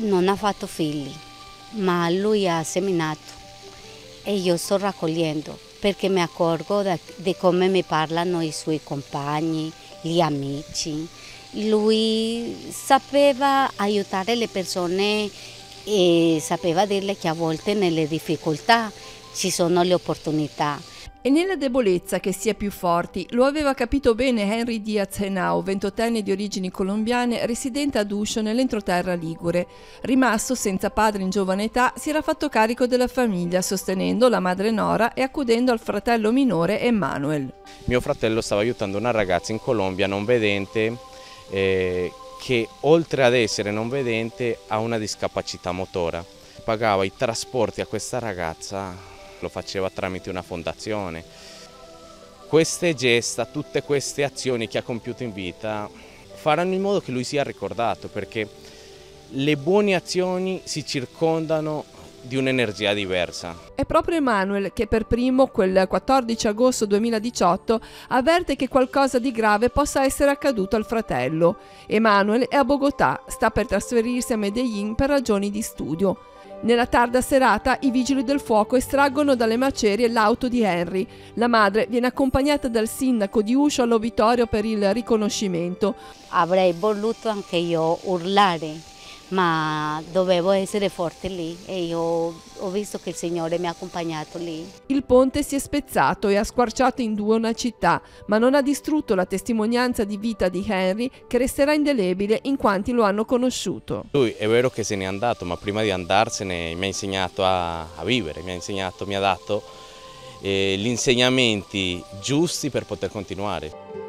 non ha fatto figli, ma lui ha seminato e io sto raccogliendo perché mi accorgo di come mi parlano i suoi compagni, gli amici. Lui sapeva aiutare le persone e sapeva dirle che a volte nelle difficoltà ci sono le opportunità. È nella debolezza che si è più forti, lo aveva capito bene Henry Diaz-Henao, 28enne di origini colombiane, residente ad Uscio nell'entroterra ligure. Rimasto senza padre in giovane età, si era fatto carico della famiglia, sostenendo la madre Nora e accudendo al fratello minore Emmanuel. Mio fratello stava aiutando una ragazza in Colombia non vedente, che oltre ad essere non vedente ha una discapacità motora. Pagava i trasporti a questa ragazza, lo faceva tramite una fondazione. Queste gesta, tutte queste azioni che ha compiuto in vita faranno in modo che lui sia ricordato, perché le buone azioni si circondano di un'energia diversa. È proprio Emmanuel che per primo, quel 14 agosto 2018, avverte che qualcosa di grave possa essere accaduto al fratello. Emmanuel è a Bogotà, sta per trasferirsi a Medellin per ragioni di studio. Nella tarda serata i vigili del fuoco estraggono dalle macerie l'auto di Henry. La madre viene accompagnata dal sindaco di Uscio all'obitorio per il riconoscimento. Avrei voluto anche io urlare, ma dovevo essere forte lì e io ho visto che il Signore mi ha accompagnato lì. Il ponte si è spezzato e ha squarciato in due una città, ma non ha distrutto la testimonianza di vita di Henry, che resterà indelebile in quanti lo hanno conosciuto. Lui è vero che se n'è andato, ma prima di andarsene mi ha insegnato a vivere, mi ha dato gli insegnamenti giusti per poter continuare.